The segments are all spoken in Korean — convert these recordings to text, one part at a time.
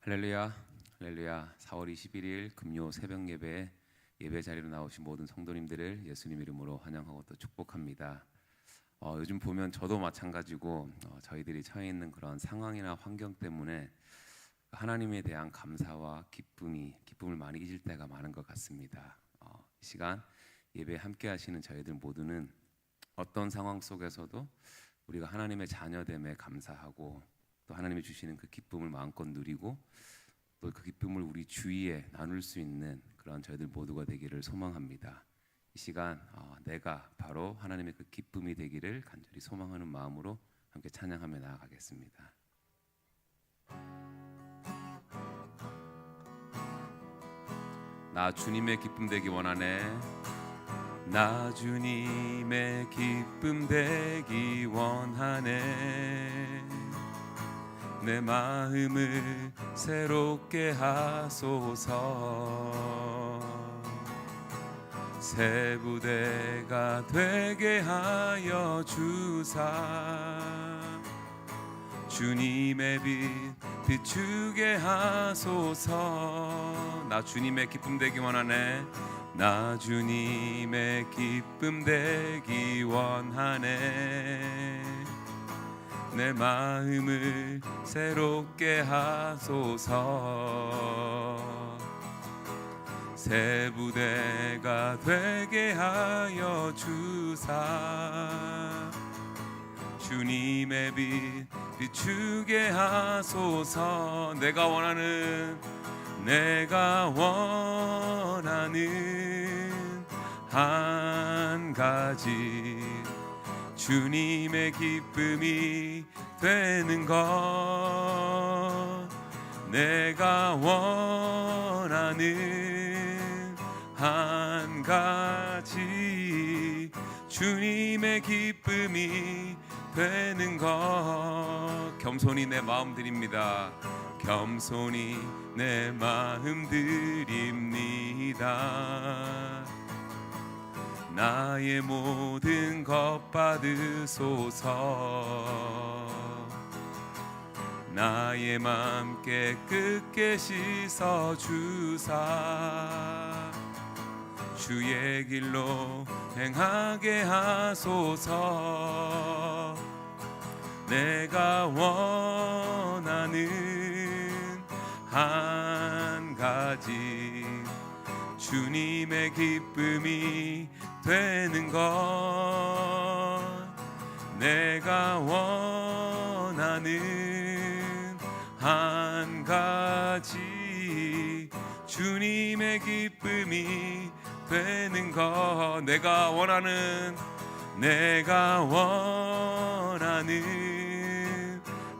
할렐루야, 할렐루야. 4월 21일 금요 새벽 예배 자리로 나오신 모든 성도님들을 예수님 이름으로 환영하고 또 축복합니다. 요즘 보면 저도 마찬가지고 저희들이 처해 있는 그런 상황이나 환경 때문에 하나님에 대한 감사와 기쁨을 많이 잊을 때가 많은 것 같습니다. 이 시간 예배 함께 하시는 저희들 모두는 어떤 상황 속에서도 우리가 하나님의 자녀됨에 감사하고 또 하나님이 주시는 그 기쁨을 마음껏 누리고 또 그 기쁨을 우리 주위에 나눌 수 있는 그런 저희들 모두가 되기를 소망합니다. 이 시간 내가 바로 하나님의 그 기쁨이 되기를 간절히 소망하는 마음으로 함께 찬양하며 나아가겠습니다. 나 주님의 기쁨 되기 원하네. 나 주님의 기쁨 되기 원하네. 내 마음을 새롭게 하소서. 새 부대가 되게 하여 주사. 주님의 빛 비추게 하소서. 나 주님의 기쁨 되기 원하네. 나 주님의 기쁨 되기 원하네. 내 마음을 새롭게 하소서. 새 부대가 되게 하여 주사. 주님의 빛 비추게 하소서. 내가 원하는 한 가지 주님의 기쁨이 되는 것. 내가 원하는 한 가지 주님의 기쁨이 되는 것. 겸손히 내 마음 드립니다. 겸손히 내 마음 드립니다. 나의 모든 것 받으소서. 나의 맘 깨끗게 씻어주사. 주의 길로 행하게 하소서. 내가 원하는 한 가지 주님의 기쁨이 되는 것. 내가 원하는 한 가지 주님의 기쁨이 되는 것. 내가 원하는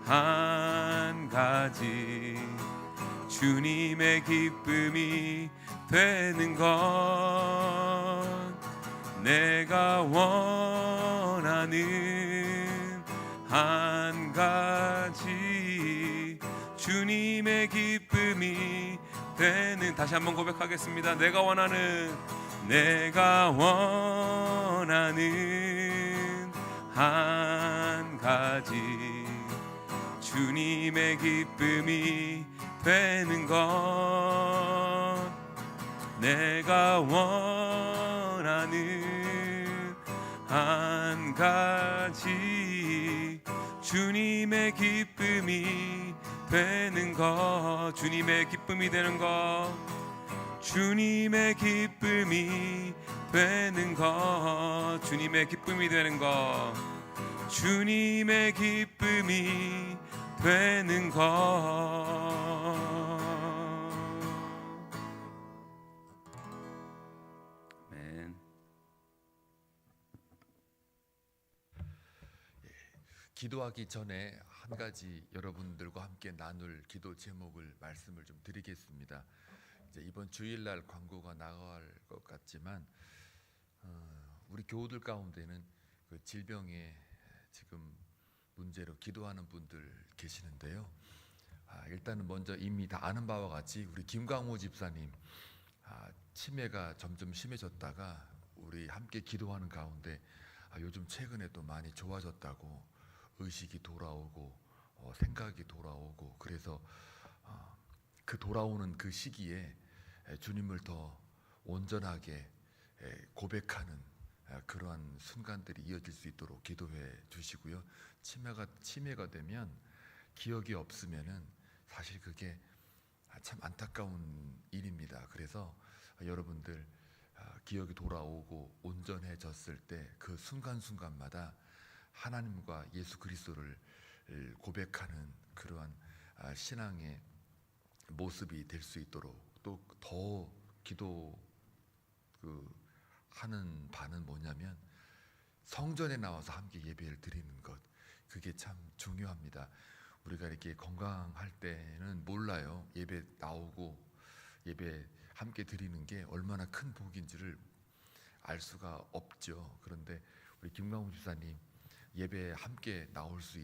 한 가지 주님의 기쁨이 되는 것. 내가 원하는 한 가지 주님의 기쁨이 되는. 다시 한번 고백하겠습니다. 내가 원하는 한 가지 주님의 기쁨이 되는 것. 내가 원하는 한 가지 주님의 기쁨이 되는 것. 주님의 기쁨이 되는 것. 주님의 기쁨이 되는 것. 주님의 기쁨이 되는 것. 주님의 기쁨이 되는 것. 아멘. 기도하기 전에 한 가지 여러분들과 함께 나눌 기도 제목을 말씀을 좀 드리겠습니다. 이제 이번 주일날 광고가 나갈 것 같지만 우리 교우들 가운데는 그 질병에 지금 문제로 기도하는 분들 계시는데요. 일단은 먼저 이미 다 아는 바와 같이 우리 김광호 집사님 치매가 점점 심해졌다가 우리 함께 기도하는 가운데 요즘 최근에 또 많이 좋아졌다고 의식이 돌아오고 생각이 돌아오고 그래서 그 돌아오는 그 시기에 주님을 더 온전하게 고백하는 그러한 순간들이 이어질 수 있도록 기도해 주시고요. 치매가 되면 기억이 없으면은 사실 그게 참 안타까운 일입니다. 그래서 여러분들 기억이 돌아오고 온전해졌을 때 그 순간순간마다 하나님과 예수 그리스도를 고백하는 그러한 신앙의 모습이 될 수 있도록, 또 더 기도 하는 바는 뭐냐면 성전에 나와서 함께 예배를 드리는 것, 그게 참 중요합니다. 우리가 이렇게 건강할 때는 몰라요. 예배 나오고 예배 함께 드리는 게 얼마나 큰 복인지를 알 수가 없죠. 그런데 우리 김광훈 주사님 예배 함께 나올 수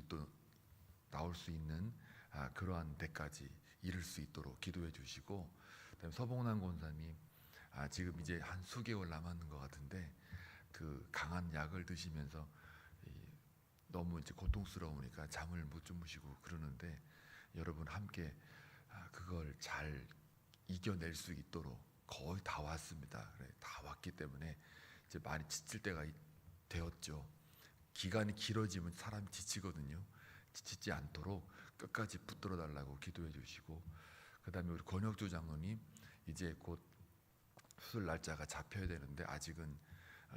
있는 그러한 데까지 이룰 수 있도록 기도해 주시고, 그다음에 서봉남 권사님 지금 이제 한 수개월 남았는 것 같은데 그 강한 약을 드시면서 너무 이제 고통스러우니까 잠을 못 주무시고 그러는데, 여러분 함께 그걸 잘 이겨낼 수 있도록 거의 다 왔습니다. 다 왔기 때문에 이제 많이 지칠 때가 되었죠. 기간이 길어지면 사람이 지치거든요. 지치지 않도록 끝까지 붙들어 달라고 기도해 주시고, 그다음에 우리 권혁주 장로님 이제 곧 수술 날짜가 잡혀야 되는데 아직은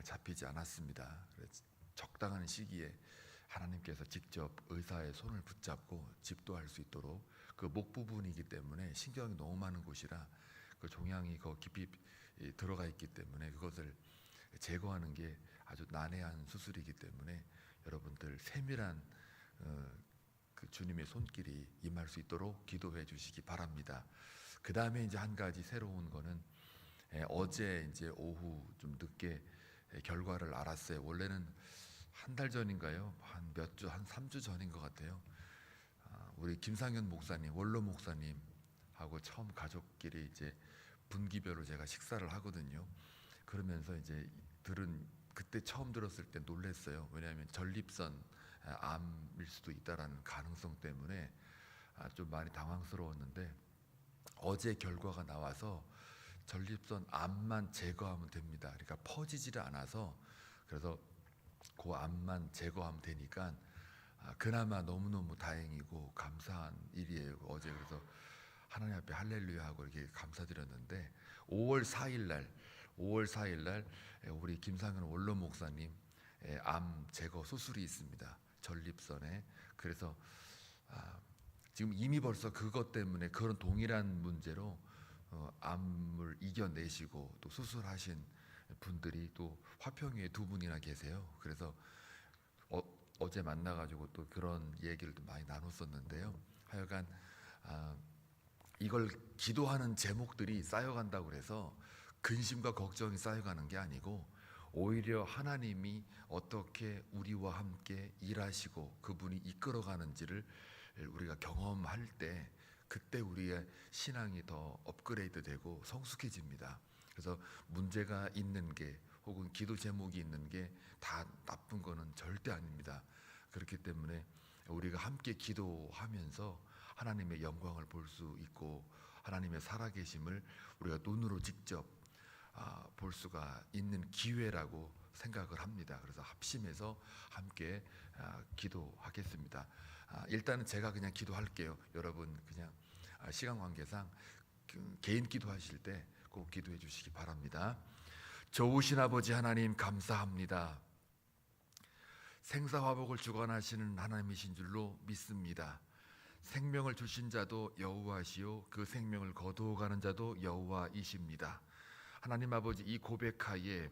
잡히지 않았습니다. 그래서 적당한 시기에 하나님께서 직접 의사의 손을 붙잡고 집도할 수 있도록, 그 목 부분이기 때문에 신경이 너무 많은 곳이라 그 종양이 거 깊이 들어가 있기 때문에 그것을 제거하는 게 아주 난해한 수술이기 때문에 여러분들 세밀한 그 주님의 손길이 임할 수 있도록 기도해 주시기 바랍니다. 그 다음에 이제 한 가지 새로운 거는 어제 이제 오후 좀 늦게 결과를 알았어요. 원래는 한 달 전인가요? 한 3주 전인 것 같아요. 우리 김상현 목사님, 원로 목사님하고 처음 가족끼리 이제 분기별로 제가 식사를 하거든요. 그러면서 이제 그때 처음 들었을 때 놀랐어요. 왜냐하면 전립선 암일 수도 있다라는 가능성 때문에 좀 많이 당황스러웠는데, 어제 결과가 나와서 전립선 암만 제거하면 됩니다. 그러니까 퍼지지를 않아서, 그래서 그 암만 제거하면 되니까 그나마 너무너무 다행이고 감사한 일이에요. 어제 그래서 하나님 앞에 할렐루야 하고 이렇게 감사드렸는데, 5월 4일 날 우리 김상현 원로 목사님 암 제거 수술이 있습니다. 전립선에. 그래서 지금 이미 벌써 그것 때문에 그런 동일한 문제로 암을 이겨내시고 또 수술하신 분들이 또 화평위에 2분이나 계세요. 그래서 어제 만나가지고 또 그런 얘기를 좀 많이 나눴었는데요. 하여간 이걸 기도하는 제목들이 쌓여간다고 해서 근심과 걱정이 쌓여가는 게 아니고, 오히려 하나님이 어떻게 우리와 함께 일하시고 그분이 이끌어가는지를 우리가 경험할 때, 그때 우리의 신앙이 더 업그레이드되고 성숙해집니다. 그래서 문제가 있는 게 혹은 기도 제목이 있는 게 다 나쁜 거는 절대 아닙니다. 그렇기 때문에 우리가 함께 기도하면서 하나님의 영광을 볼 수 있고 하나님의 살아계심을 우리가 눈으로 직접 볼 수가 있는 기회라고 생각을 합니다. 그래서 합심해서 함께 기도하겠습니다. 일단은 제가 그냥 기도할게요. 여러분 그냥 시간 관계상 개인 기도하실 때 꼭 기도해 주시기 바랍니다. 좋으신 아버지 하나님 감사합니다. 생사화복을 주관하시는 하나님이신 줄로 믿습니다. 생명을 주신 자도 여호와시요 그 생명을 거두어가는 자도 여호와이십니다. 하나님 아버지, 이 고백하에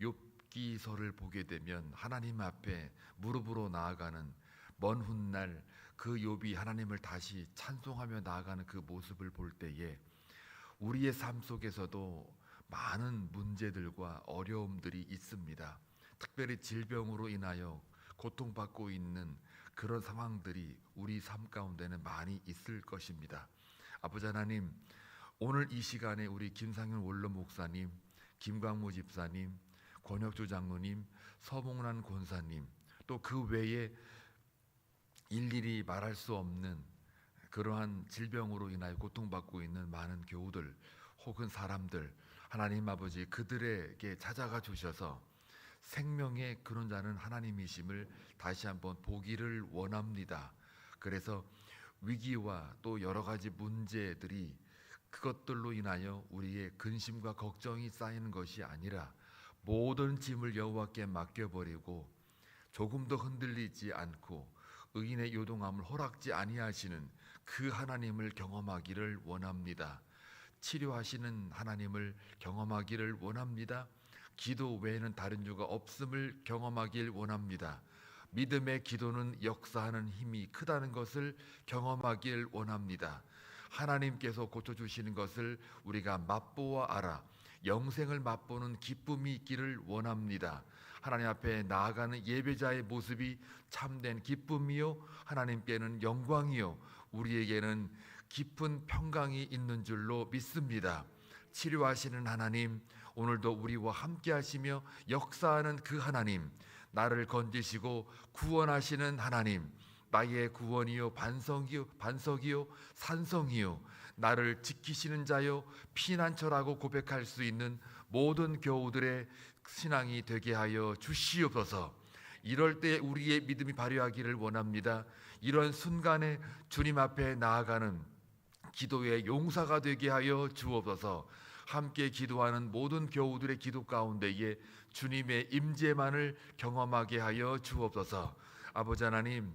욥기서를 보게 되면 하나님 앞에 무릎으로 나아가는 먼 훗날 그 욥이 하나님을 다시 찬송하며 나아가는 그 모습을 볼 때에 우리의 삶 속에서도 많은 문제들과 어려움들이 있습니다. 특별히 질병으로 인하여 고통받고 있는 그런 상황들이 우리 삶 가운데는 많이 있을 것입니다. 아버지 하나님, 오늘 이 시간에 우리 김상현 원로 목사님, 김광무 집사님, 권혁주 장로님, 서봉란 권사님, 또 그 외에 일일이 말할 수 없는 그러한 질병으로 인하여 고통받고 있는 많은 교우들 혹은 사람들, 하나님 아버지 그들에게 찾아가 주셔서 생명의 그런 자는 하나님이심을 다시 한번 보기를 원합니다. 그래서 위기와 또 여러 가지 문제들이 그것들로 인하여 우리의 근심과 걱정이 쌓이는 것이 아니라 모든 짐을 여호와께 맡겨버리고 조금도 흔들리지 않고 의인의 요동함을 허락지 아니하시는 그 하나님을 경험하기를 원합니다. 치료하시는 하나님을 경험하기를 원합니다. 기도 외에는 다른 이유가 없음을 경험하길 원합니다. 믿음의 기도는 역사하는 힘이 크다는 것을 경험하길 원합니다. 하나님께서 고쳐주시는 것을 우리가 맛보아 알아 영생을 맛보는 기쁨이 있기를 원합니다. 하나님 앞에 나아가는 예배자의 모습이 참된 기쁨이요 하나님께는 영광이요 우리에게는 깊은 평강이 있는 줄로 믿습니다. 치료하시는 하나님, 오늘도 우리와 함께 하시며 역사하는 그 하나님, 나를 건지시고 구원하시는 하나님, 나의 구원이요 반석이요 산성이요 나를 지키시는 자요 피난처라고 고백할 수 있는 모든 교우들의 신앙이 되게 하여 주시옵소서. 이럴 때 우리의 믿음이 발휘하기를 원합니다. 이런 순간에 주님 앞에 나아가는 기도의 용사가 되게 하여 주옵소서. 함께 기도하는 모든 교우들의 기도 가운데에 주님의 임재만을 경험하게 하여 주옵소서. 아버지 하나님,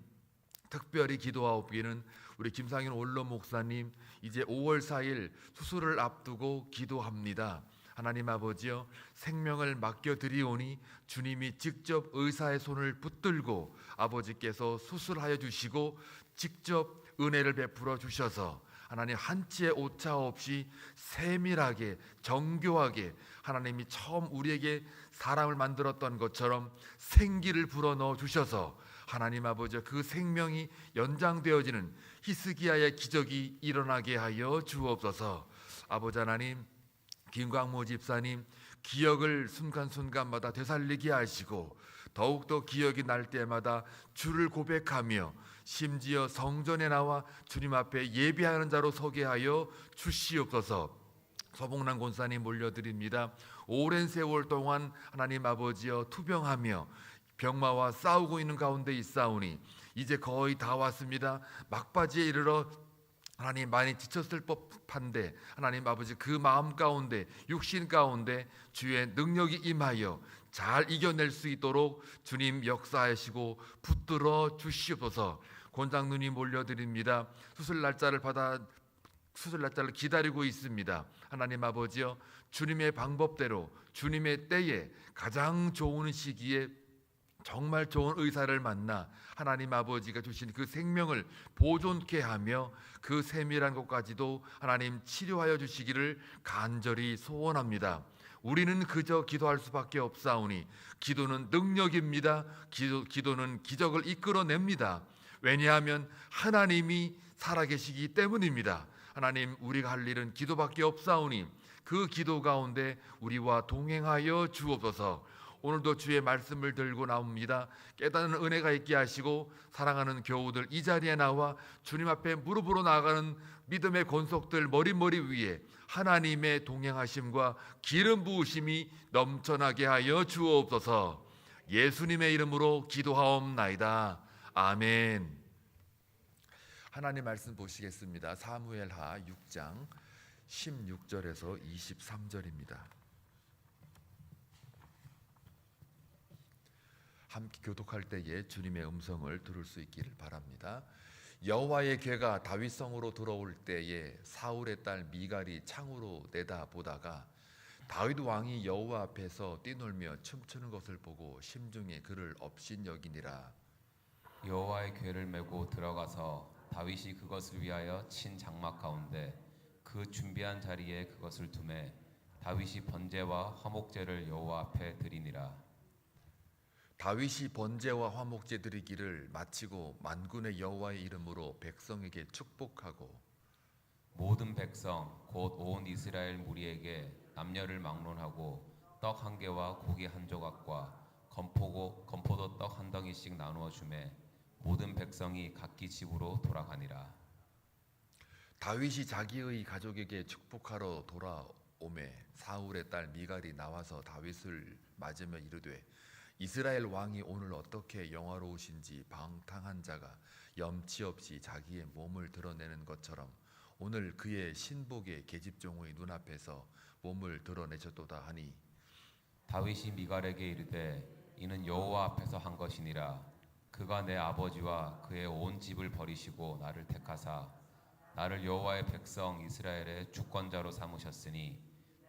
특별히 기도하옵기는 우리 김상현 원로 목사님 이제 5월 4일 수술을 앞두고 기도합니다. 하나님 아버지여, 생명을 맡겨드리오니 주님이 직접 의사의 손을 붙들고 아버지께서 수술하여 주시고 직접 은혜를 베풀어 주셔서 하나님 한치의 오차 없이 세밀하게 정교하게 하나님이 처음 우리에게 사람을 만들었던 것처럼 생기를 불어넣어 주셔서 하나님 아버지 그 생명이 연장되어지는 히스기야의 기적이 일어나게 하여 주옵소서. 아버지 하나님, 김광모 집사님 기억을 순간순간마다 되살리게 하시고 더욱더 기억이 날 때마다 주를 고백하며 심지어 성전에 나와 주님 앞에 예배하는 자로 서게 하여 주시옵소서. 서봉란 권사님 올려드립니다. 오랜 세월 동안 하나님 아버지여 투병하며 병마와 싸우고 있는 가운데 있사오니 이제 거의 다 왔습니다. 막바지에 이르러 하나님 많이 지쳤을 법한데 하나님 아버지 그 마음 가운데 육신 가운데 주의 능력이 임하여 잘 이겨낼 수 있도록 주님 역사하시고 붙들어 주시옵소서. 권장누님 올려드립니다. 수술 날짜를 기다리고 있습니다. 하나님 아버지여, 주님의 방법대로 주님의 때에 가장 좋은 시기에 정말 좋은 의사를 만나 하나님 아버지가 주신 그 생명을 보존케 하며 그 세밀한 것까지도 하나님 치료하여 주시기를 간절히 소원합니다. 우리는 그저 기도할 수밖에 없사오니 기도는 능력입니다. 기도는 기적을 이끌어냅니다. 왜냐하면 하나님이 살아계시기 때문입니다. 하나님, 우리가 할 일은 기도밖에 없사오니 그 기도 가운데 우리와 동행하여 주옵소서. 오늘도 주의 말씀을 들고 나옵니다. 깨닫는 은혜가 있게 하시고 사랑하는 교우들 이 자리에 나와 주님 앞에 무릎으로 나아가는 믿음의 권속들 머리 위에 하나님의 동행하심과 기름 부으심이 넘쳐나게 하여 주옵소서. 예수님의 이름으로 기도하옵나이다. 아멘. 하나님 말씀 보시겠습니다. 사무엘하 6장 16절에서 23절입니다. 함께 교독할 때에 주님의 음성을 들을 수 있기를 바랍니다. 여호와의 궤가 다윗성으로 들어올 때에 사울의 딸 미갈이 창으로 내다보다가 다윗 왕이 여호와 앞에서 뛰놀며 춤추는 것을 보고 심중에 그를 업신여기니라. 여호와의 궤를 메고 들어가서 다윗이 그것을 위하여 친 장막 가운데 그 준비한 자리에 그것을 두매 다윗이 번제와 화목제를 여호와 앞에 드리니라. 다윗이 번제와 화목제 드리기를 마치고 만군의 여호와의 이름으로 백성에게 축복하고 모든 백성 곧 온 이스라엘 무리에게 남녀를 막론하고 떡 한 개와 고기 한 조각과 건포도 떡 한 덩이씩 나누어 주매 모든 백성이 각기 집으로 돌아가니라. 다윗이 자기의 가족에게 축복하러 돌아오매 사울의 딸 미갈이 나와서 다윗을 맞으며 이르되 이스라엘 왕이 오늘 어떻게 영화로우신지 방탕한 자가 염치 없이 자기의 몸을 드러내는 것처럼 오늘 그의 신복의 계집종의 눈앞에서 몸을 드러내셨도다 하니 다윗이 미갈에게 이르되 이는 여호와 앞에서 한 것이니라. 그가 내 아버지와 그의 온 집을 버리시고 나를 택하사 나를 여호와의 백성 이스라엘의 주권자로 삼으셨으니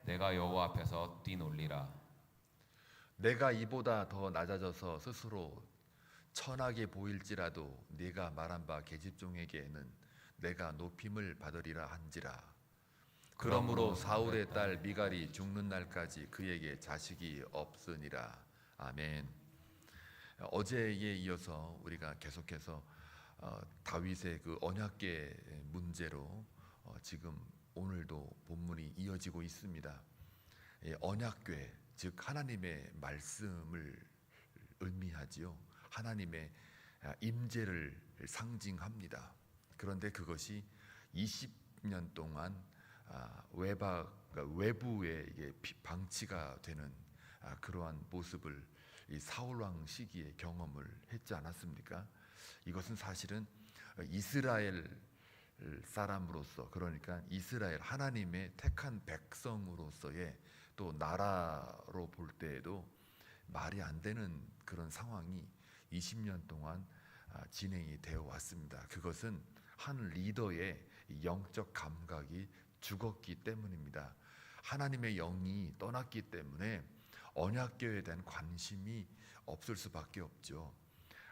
내가 여호와 앞에서 뛰놀리라. 내가 이보다 더 낮아져서 스스로 천하게 보일지라도 네가 말한 바 계집종에게는 내가 높임을 받으리라 한지라. 그러므로 사울의 딸 미갈이 죽는 날까지 그에게 자식이 없으니라. 아멘. 어제에 이어서 우리가 계속해서 다윗의 그 언약궤 문제로 지금 오늘도 본문이 이어지고 있습니다. 언약궤 즉 하나님의 말씀을 의미하지요. 하나님의 임재를 상징합니다. 그런데 그것이 20년 동안 외부에 이게 방치가 되는 그러한 모습을 이 사울 왕 시기에 경험을 했지 않았습니까? 이것은 사실은 이스라엘 사람으로서, 그러니까 이스라엘 하나님의 택한 백성으로서의 또 나라로 볼 때에도 말이 안 되는 그런 상황이 20년 동안 진행이 되어 왔습니다. 그것은 한 리더의 영적 감각이 죽었기 때문입니다. 하나님의 영이 떠났기 때문에 언약궤에 대한 관심이 없을 수밖에 없죠.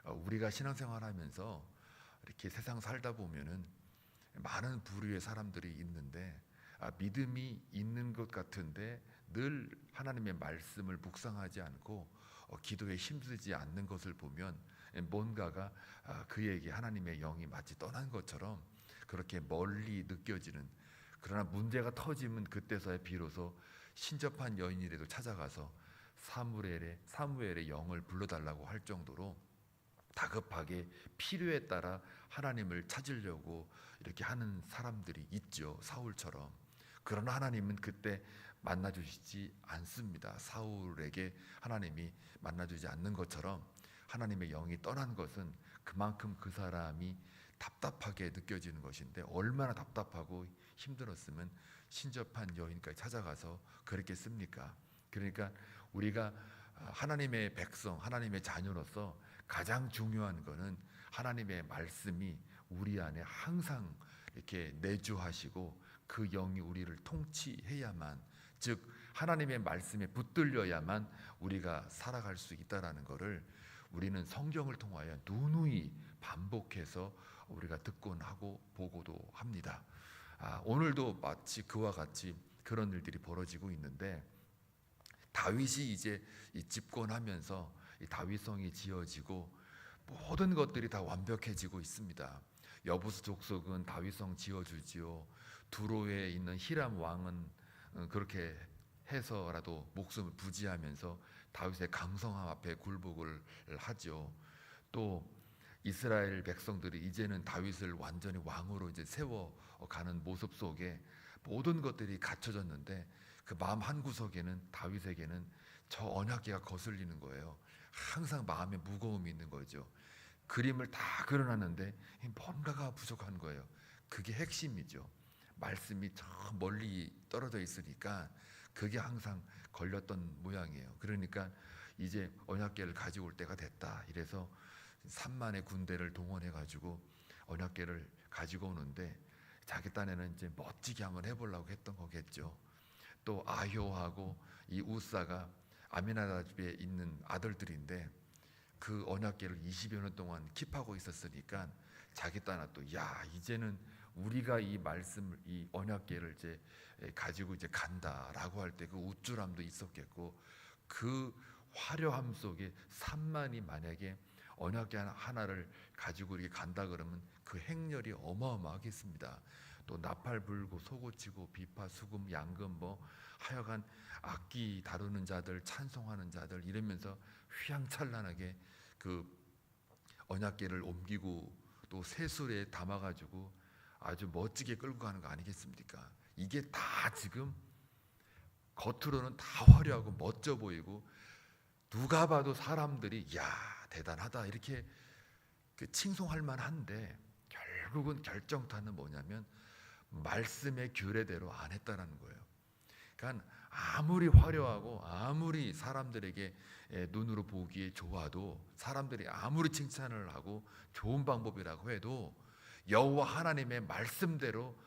우리가 신앙생활하면서 이렇게 세상 살다 보면은 많은 부류의 사람들이 있는데 믿음이 있는 것 같은데 늘 하나님의 말씀을 묵상하지 않고 기도에 힘쓰지 않는 것을 보면 뭔가가 그에게 하나님의 영이 마치 떠난 것처럼 그렇게 멀리 느껴지는, 그러나 문제가 터지면 그때서야 비로소 신접한 여인이라도 찾아가서 사무엘의 영을 불러달라고 할 정도로 다급하게 필요에 따라 하나님을 찾으려고 이렇게 하는 사람들이 있죠. 사울처럼. 그러나 하나님은 그때 만나주시지 않습니다. 사울에게 하나님이 만나주지 않는 것처럼 하나님의 영이 떠난 것은 그만큼 그 사람이 답답하게 느껴지는 것인데, 얼마나 답답하고 힘들었으면 신접한 여인까지 찾아가서 그랬겠습니까? 그러니까 우리가 하나님의 백성, 하나님의 자녀로서 가장 중요한 것은 하나님의 말씀이 우리 안에 항상 이렇게 내주하시고 그 영이 우리를 통치해야만, 즉 하나님의 말씀에 붙들려야만 우리가 살아갈 수 있다라는 것을 우리는 성경을 통하여 누누이 반복해서 우리가 듣곤 하고 보고도 합니다. 오늘도 마치 그와 같이 그런 일들이 벌어지고 있는데, 다윗이 이제 집권하면서 이 다윗성이 지어지고 모든 것들이 다 완벽해지고 있습니다. 여부수 족속은 다윗성 지어주지요. 두로에 있는 히람 왕은 그렇게 해서라도 목숨을 부지하면서 다윗의 강성함 앞에 굴복을 하죠. 또 이스라엘 백성들이 이제는 다윗을 완전히 왕으로 이제 세워가는 모습 속에 모든 것들이 갖춰졌는데 그 마음 한구석에는 다윗에게는 저 언약궤가 거슬리는 거예요. 항상 마음에 무거움이 있는 거죠. 그림을 다 그려놨는데 뭔가가 부족한 거예요. 그게 핵심이죠. 말씀이 저 멀리 떨어져 있으니까 그게 항상 걸렸던 모양이에요. 그러니까 이제 언약궤를 가지고 올 때가 됐다. 이래서 3만의 군대를 동원해 가지고 언약궤를 가지고 오는데 자기 딴에는 이제 멋지게 한번 해보려고 했던 거겠죠. 또 아효하고 이 우사가 아미나답에 있는 아들들인데 그 언약궤를 20여 년 동안 킵하고 있었으니까 자기 딴에 또 이제는 우리가 이 말씀을, 이 언약궤를 이제 가지고 이제 간다라고 할 때 그 우쭐함도 있었겠고, 그 화려함 속에 3만이 만약에 언약궤 하나를 가지고 이렇게 간다 그러면 그 행렬이 어마어마하겠습니다. 또 나팔 불고 소고치고 비파 수금 양금 뭐 하여간 악기 다루는 자들, 찬송하는 자들 이러면서 휘황찬란하게 그 언약궤를 옮기고 또 새술에 담아가지고 아주 멋지게 끌고 가는 거 아니겠습니까? 이게 다 지금 겉으로는 다 화려하고 멋져 보이고 누가 봐도 사람들이 야 대단하다 이렇게 칭송할 만한데, 결국은 결정타는 뭐냐면 말씀의 규례대로 안 했다라는 거예요. 그러니까 아무리 화려하고 아무리 사람들에게 눈으로 보기에 좋아도, 사람들이 아무리 칭찬을 하고 좋은 방법이라고 해도 여호와 하나님의 말씀대로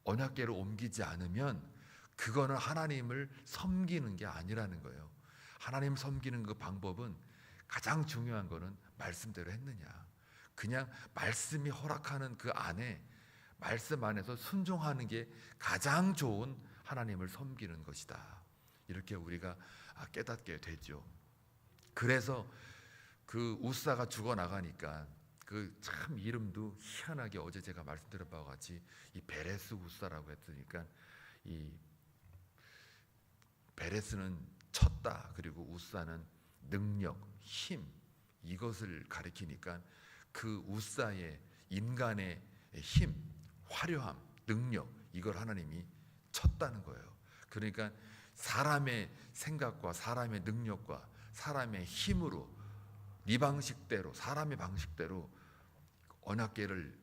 언약궤를 옮기지 않으면 그거는 하나님을 섬기는 게 아니라는 거예요. 하나님 섬기는 그 방법은, 가장 중요한 거는 말씀대로 했느냐, 그냥 말씀이 허락하는 그 안에, 말씀 안에서 순종하는 게 가장 좋은 하나님을 섬기는 것이다. 이렇게 우리가 깨닫게 되죠. 그래서 그 우사가 죽어나가니까 그 참 이름도 희한하게 어제 제가 말씀드린 바와 같이 이 베레스 우사라고 했으니까, 이 베레스는 쳤다, 그리고 우사는 능력, 힘, 이것을 가리키니까 그 우사의 인간의 힘, 화려함, 능력, 이걸 하나님이 쳤다는 거예요. 그러니까 사람의 생각과 사람의 능력과 사람의 힘으로 네 방식대로, 사람의 방식대로 언약궤를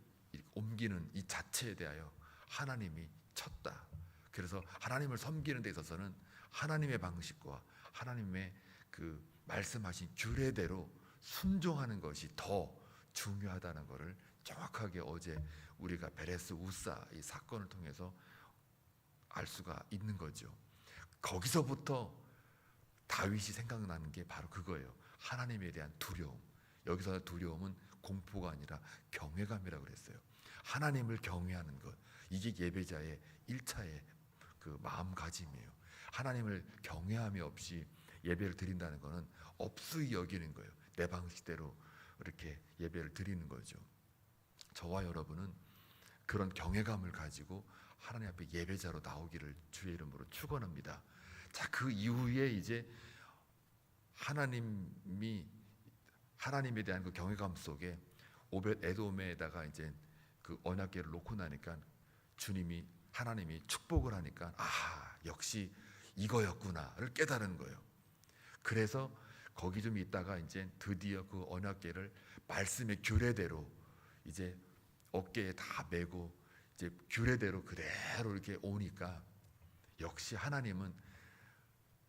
옮기는 이 자체에 대하여 하나님이 쳤다. 그래서 하나님을 섬기는 데 있어서는 하나님의 방식과 하나님의 그 말씀하신 규례대로 순종하는 것이 더 중요하다는 것을 정확하게 어제 우리가 베레스 우사 이 사건을 통해서 알 수가 있는 거죠. 거기서부터 다윗이 생각나는 게 바로 그거예요. 하나님에 대한 두려움. 여기서 두려움은 공포가 아니라 경외감이라고 그랬어요. 하나님을 경외하는 것, 이게 예배자의 1차의 그 마음가짐이에요. 하나님을 경외함이 없이 예배를 드린다는 것은 없으이 여기는 거예요. 내 방식대로 이렇게 예배를 드리는 거죠. 저와 여러분은 그런 경외감을 가지고 하나님 앞에 예배자로 나오기를 주의 이름으로 축원합니다. 자, 그 이후에 이제 하나님에 대한 그 경외감 속에 오벳 에돔에다가 이제 그 언약궤를 놓고 나니까 하나님이 축복을 하니까 역시 이거였구나를 깨달은 거예요. 그래서 거기 좀 있다가 이제 드디어 그 언약궤를 말씀의 규례대로 이제 어깨에 다 메고 이제 규례대로 그대로 이렇게 오니까, 역시 하나님은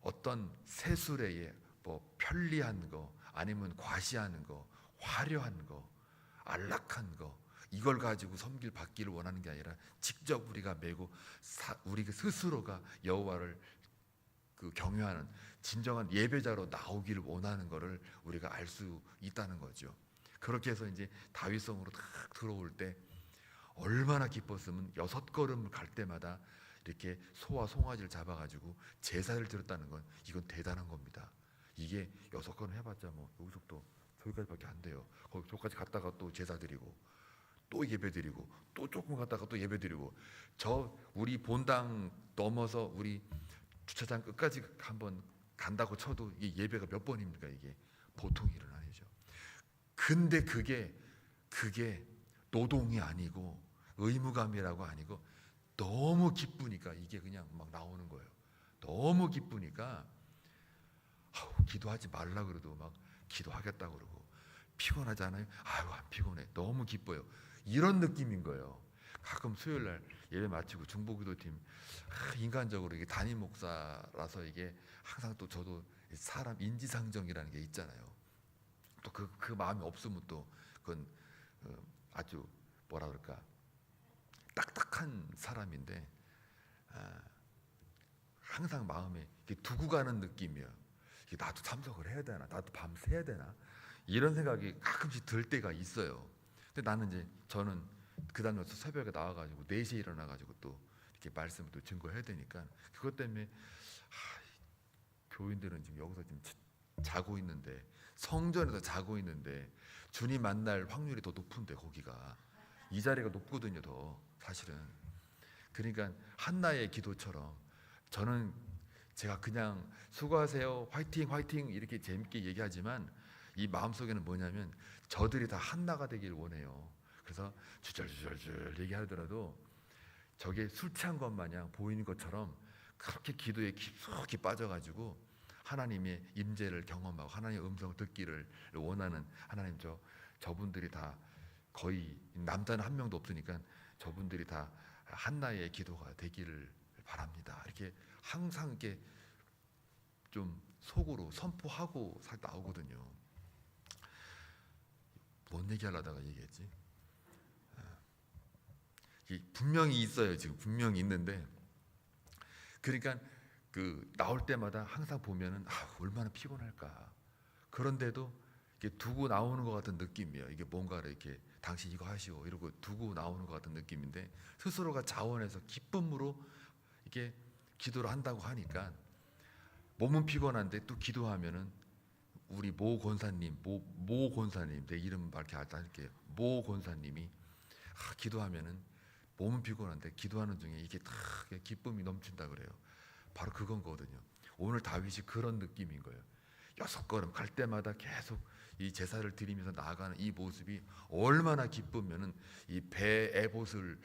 어떤 세수레의 뭐 편리한 거, 아니면 과시하는 거, 화려한 거, 안락한 거, 이걸 가지고 섬길 받기를 원하는 게 아니라 직접 우리가 메고 우리 스스로가 여호와를 그 경외하는 진정한 예배자로 나오기를 원하는 것을 우리가 알 수 있다는 거죠. 그렇게 해서 이제 다윗성으로 딱 들어올 때 얼마나 기뻤으면 6걸음을 갈 때마다 이렇게 소와 송아지를 잡아가지고 제사를 드렸다는 건, 이건 대단한 겁니다. 이게 6걸음 해봤자 뭐 여기서부터 저기까지밖에 안 돼요. 거기까지 갔다가 또 제사 드리고 또 예배 드리고 또 조금 갔다가 또 예배 드리고, 우리 본당 넘어서 우리 주차장 끝까지 한번 간다고 쳐도 이 예배가 몇 번입니까? 이게 보통 일은 아니죠. 근데 그게 노동이 아니고 의무감이라고 아니고 너무 기쁘니까 이게 그냥 막 나오는 거예요. 너무 기쁘니까 기도하지 말라 그래도 막 기도하겠다 그러고, 피곤하지 않아요? 안 피곤해. 너무 기뻐요. 이런 느낌인 거예요. 가끔 수요일 날 예배 마치고 중보기도팀, 인간적으로 이게 담임 목사라서 이게 항상 또 저도 사람 인지상정이라는 게 있잖아요. 또 그 마음이 없으면 또 그건 아주 뭐라 그럴까, 딱딱한 사람인데 항상 마음에 두고 가는 느낌이에요. 나도 참석을 해야 되나, 나도 밤새야 되나, 이런 생각이 가끔씩 들 때가 있어요. 근데 저는 그 다음날 새벽에 나와가지고 4시에 일어나가지고 또 이렇게 말씀을 또 증거해야 되니까, 그것 때문에 교인들은 지금 여기서 지금 자고 있는데, 성전에서 자고 있는데 주님 만날 확률이 더 높은데, 거기가 이 자리가 높거든요, 더 사실은. 그러니까 한나의 기도처럼 저는 제가 그냥 수고하세요, 화이팅 화이팅 이렇게 재밌게 얘기하지만 이 마음속에는 뭐냐면 저들이 다 한나가 되길 원해요. 그래서 주절주절 얘기하더라도 저게 술 취한 것 마냥 보이는 것처럼 그렇게 기도에 깊숙이 빠져가지고 하나님의 임재를 경험하고 하나님의 음성을 듣기를 원하는 하나님, 저분들이 다 거의 남자는 한 명도 없으니까 저분들이 다 한나의 기도가 되기를 바랍니다. 이렇게 항상 이렇게 좀 속으로 선포하고 나오거든요. 뭔 얘기하려다가 얘기했지? 분명히 있어요. 지금 분명히 있는데, 그러니까 그 나올 때마다 항상 보면은 얼마나 피곤할까. 그런데도 이렇게 두고 나오는 것 같은 느낌이에요. 이게 뭔가를 이렇게 당신 이거 하시오 이러고 두고 나오는 것 같은 느낌인데, 스스로가 자원해서 기쁨으로 이렇게 기도를 한다고 하니까 몸은 피곤한데 또 기도하면은 우리 모 권사님, 모 권사님, 내 이름 밝게 할게요. 모 권사님이 기도하면은 몸은 피곤한데 기도하는 중에 이게 다 기쁨이 넘친다 그래요. 바로 그건 거거든요. 오늘 다윗이 그런 느낌인 거예요. 6걸음 갈 때마다 계속 이 제사를 드리면서 나아가는 이 모습이 얼마나 기쁘면은 이 배 에봇을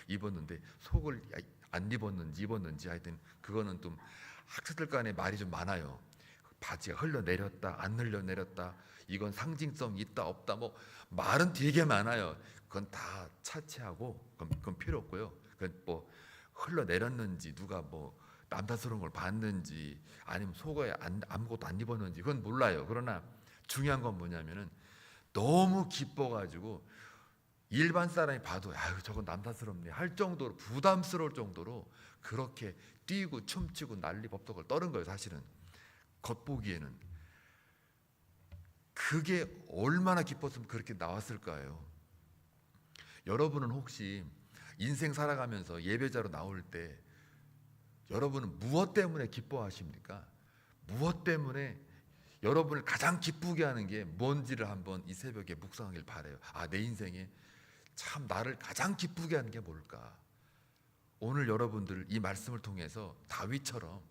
입었는데 속을 안 입었는지 하여튼 그거는 좀 학자들 간에 말이 좀 많아요. 바지가 흘러내렸다 안 흘러내렸다, 이건 상징성이 있다 없다, 뭐 말은 되게 많아요. 그건 다 차치하고 그건 필요 없고요. 그건 뭐 흘러내렸는지 누가 뭐 남사스러운 걸 봤는지 아니면 속에 아무것도 안 입었는지 그건 몰라요. 그러나 중요한 건 뭐냐면은 너무 기뻐가지고 일반 사람이 봐도 저건 남사스럽네 할 정도로, 부담스러울 정도로 그렇게 뛰고 춤추고 난리 법석을 떠는 거예요. 사실은 겉보기에는 그게 얼마나 기뻤으면 그렇게 나왔을까요? 여러분은 혹시 인생 살아가면서 예배자로 나올 때 여러분은 무엇 때문에 기뻐하십니까? 무엇 때문에 여러분을 가장 기쁘게 하는 게 뭔지를 한번 이 새벽에 묵상하길 바라요. 내 인생에 참 나를 가장 기쁘게 하는 게 뭘까? 오늘 여러분들 이 말씀을 통해서 다윗처럼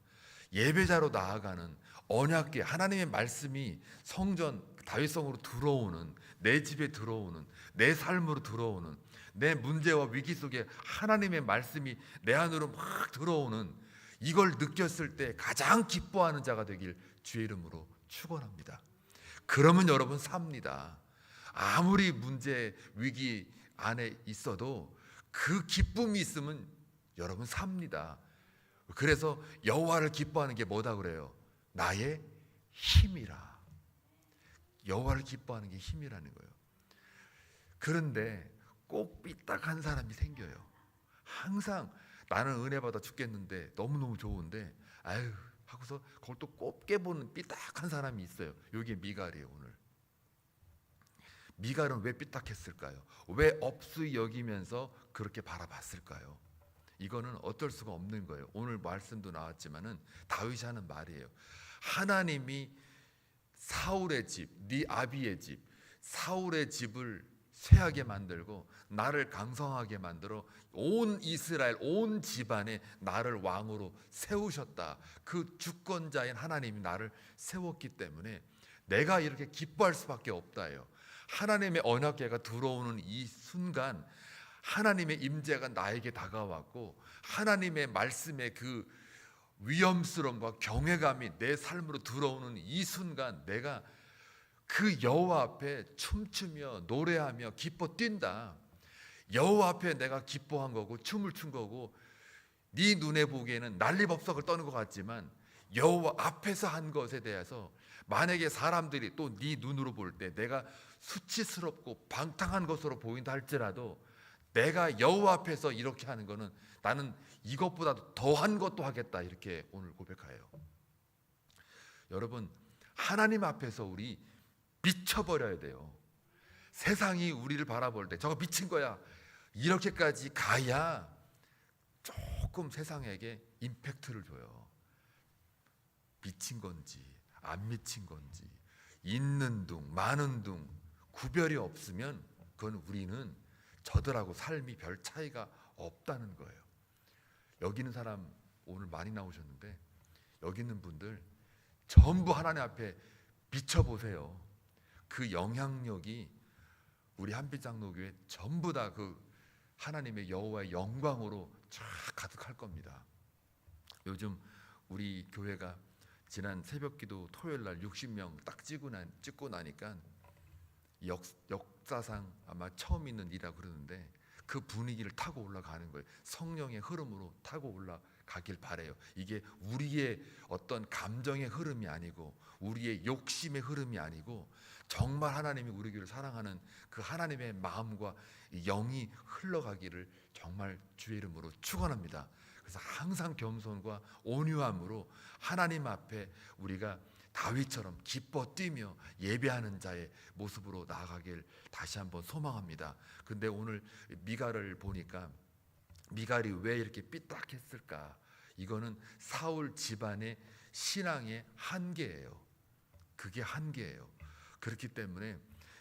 예배자로 나아가는 언약궤, 하나님의 말씀이 성전 다윗성으로 들어오는, 내 집에 들어오는, 내 삶으로 들어오는, 내 문제와 위기 속에 하나님의 말씀이 내 안으로 막 들어오는, 이걸 느꼈을 때 가장 기뻐하는 자가 되길 주의 이름으로 축원합니다. 그러면 여러분 삽니다. 아무리 문제 위기 안에 있어도 그 기쁨이 있으면 여러분 삽니다. 그래서 여호와를 기뻐하는 게 뭐다 그래요? 나의 힘이라. 여호와를 기뻐하는 게 힘이라는 거예요. 그런데 꼭 삐딱한 사람이 생겨요. 항상 나는 은혜 받아 죽겠는데 너무너무 좋은데 하고서 그걸 또 곱게 보는 삐딱한 사람이 있어요. 이게 미갈이에요. 오늘 미갈은 왜 삐딱했을까요? 왜 업수이 여기면서 그렇게 바라봤을까요? 이거는 어쩔 수가 없는 거예요. 오늘 말씀도 나왔지만은 다윗이 하는 말이에요. 하나님이 사울의 집, 네 아비의 집, 사울의 집을 쇠하게 만들고 나를 강성하게 만들어 온 이스라엘 온 집안에 나를 왕으로 세우셨다. 그 주권자인 하나님이 나를 세웠기 때문에 내가 이렇게 기뻐할 수밖에 없다예요. 하나님의 언약궤가 들어오는 이 순간 하나님의 임재가 나에게 다가왔고 하나님의 말씀의 그 위엄스러움과 경외감이 내 삶으로 들어오는 이 순간 내가 그 여호와 앞에 춤추며 노래하며 기뻐 뛴다. 여호와 앞에 내가 기뻐한 거고 춤을 춘 거고 네 눈에 보기에는 난리법석을 떠는 것 같지만 여호와 앞에서 한 것에 대해서 만약에 사람들이 또 네 눈으로 볼 때 내가 수치스럽고 방탕한 것으로 보인다 할지라도 내가 여호와 앞에서 이렇게 하는 거는 나는 이것보다도 더한 것도 하겠다, 이렇게 오늘 고백해요. 여러분, 하나님 앞에서 우리 미쳐버려야 돼요. 세상이 우리를 바라볼 때 저거 미친 거야 이렇게까지 가야 조금 세상에게 임팩트를 줘요. 미친 건지 안 미친 건지 있는 둥 많은 둥 구별이 없으면 그건 우리는 저들하고 삶이 별 차이가 없다는 거예요. 여기 있는 사람 오늘 많이 나오셨는데 여기 있는 분들 전부 하나님 앞에 비춰보세요. 그 영향력이 우리 한빛장로교회 전부 다 그 하나님의 여호와의 영광으로 쫙 가득할 겁니다. 요즘 우리 교회가 지난 새벽기도 토요일 날 60명 딱 찍고 나니까 역사상 아마 처음 있는 일이라고 그러는데 그 분위기를 타고 올라가는 거예요. 성령의 흐름으로 타고 올라가길 바래요. 이게 우리의 어떤 감정의 흐름이 아니고 우리의 욕심의 흐름이 아니고 정말 하나님이 우리 교회를 사랑하는 그 하나님의 마음과 영이 흘러가기를 정말 주의 이름으로 축원합니다. 그래서 항상 겸손과 온유함으로 하나님 앞에 우리가 다윗처럼 기뻐 뛰며 예배하는 자의 모습으로 나아가길 다시 한번 소망합니다. 근데 오늘 미갈을 보니까 미갈이 왜 이렇게 삐딱했을까? 이거는 사울 집안의 신앙의 한계예요. 그게 한계예요. 그렇기 때문에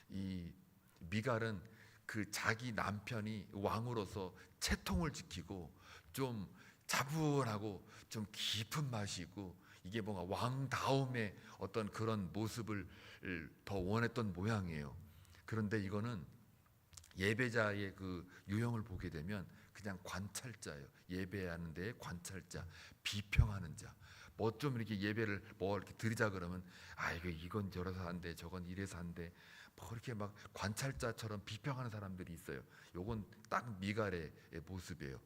이 미갈은 그 자기 남편이 왕으로서 채통을 지키고 좀 차분하고 좀 깊은 맛이 있고 이게 뭔가 왕다움의 어떤 그런 모습을 더 원했던 모양이에요. 그런데 이거는 예배자의 그 유형을 보게 되면 그냥 관찰자예요. 예배하는 데의 관찰자, 비평하는 자. 뭐 좀 이렇게 예배를 뭐 이렇게 드리자 그러면 이건 저래서 한대, 저건 이래서 한대. 뭐 이렇게 막 관찰자처럼 비평하는 사람들이 있어요. 요건 딱 미갈의 모습이에요.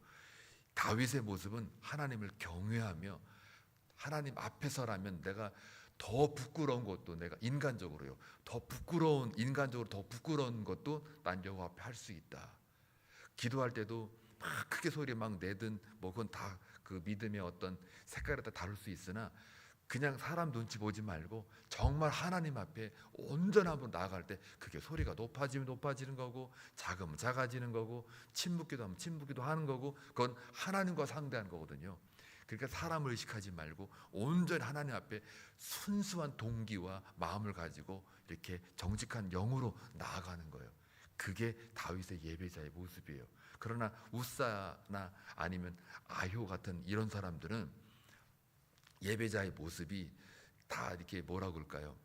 다윗의 모습은 하나님을 경외하며 하나님 앞에서라면 내가 더 부끄러운 것도 내가 인간적으로 더 부끄러운 것도 난 여호와 앞에 할 수 있다. 기도할 때도 막 크게 소리 막 내든 뭐 그건 다 그 믿음의 어떤 색깔에 따라 다를 수 있으나 그냥 사람 눈치 보지 말고 정말 하나님 앞에 온전함으로 나아갈 때 그게 소리가 높아지면 높아지는 거고 작으면 작아지는 거고 침묵기도 하면 침묵기도 하는 거고 그건 하나님과 상대하는 거거든요. 그러니까 사람을 의식하지 말고 온전히 하나님 앞에 순수한 동기와 마음을 가지고 이렇게 정직한 영으로 나아가는 거예요. 그게 다윗의 예배자의 모습이에요. 그러나 우사나 아니면 아효 같은 이런 사람들은 예배자의 모습이 다 이렇게 뭐라고 그럴까요?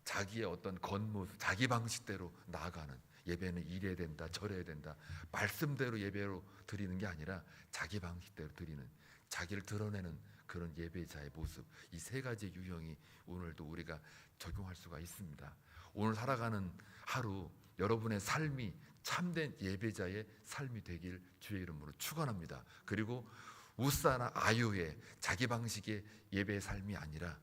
자기의 어떤 겉모습, 자기 방식대로 나아가는, 예배는 이래야 된다, 저래야 된다, 말씀대로 예배로 드리는 게 아니라 자기 방식대로 드리는, 자기를 드러내는 그런 예배자의 모습. 이 세 가지 유형이 오늘도 우리가 적용할 수가 있습니다. 오늘 살아가는 하루 여러분의 삶이 참된 예배자의 삶이 되길 주의 이름으로 축원합니다. 그리고 우사나 아유의 자기 방식의 예배의 삶이 아니라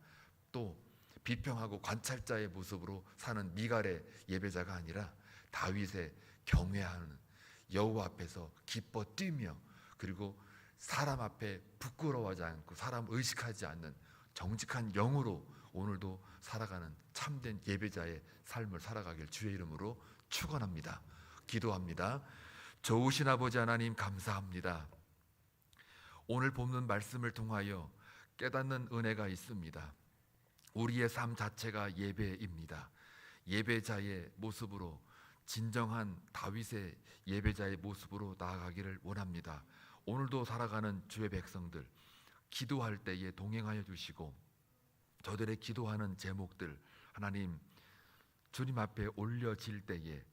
또 비평하고 관찰자의 모습으로 사는 미갈의 예배자가 아니라 다윗의 경외하는 여호와 앞에서 기뻐 뛰며 그리고 사람 앞에 부끄러워하지 않고 사람 의식하지 않는 정직한 영으로 오늘도 살아가는 참된 예배자의 삶을 살아가길 주의 이름으로 축원합니다. 기도합니다. 좋으신 아버지 하나님 감사합니다. 오늘 본문 말씀을 통하여 깨닫는 은혜가 있습니다. 우리의 삶 자체가 예배입니다. 예배자의 모습으로 진정한 다윗의 예배자의 모습으로 나아가기를 원합니다. 오늘도 살아가는 주의 백성들 기도할 때에 동행하여 주시고 저들의 기도하는 제목들 하나님 주님 앞에 올려질 때에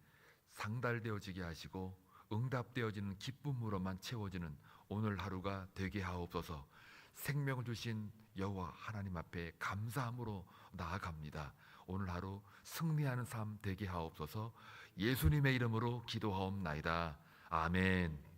상달되어지게 하시고 응답되어지는 기쁨으로만 채워지는 오늘 하루가 되게 하옵소서. 생명을 주신 여호와 하나님 앞에 감사함으로 나아갑니다. 오늘 하루 승리하는 삶 되게 하옵소서. 예수님의 이름으로 기도하옵나이다. 아멘.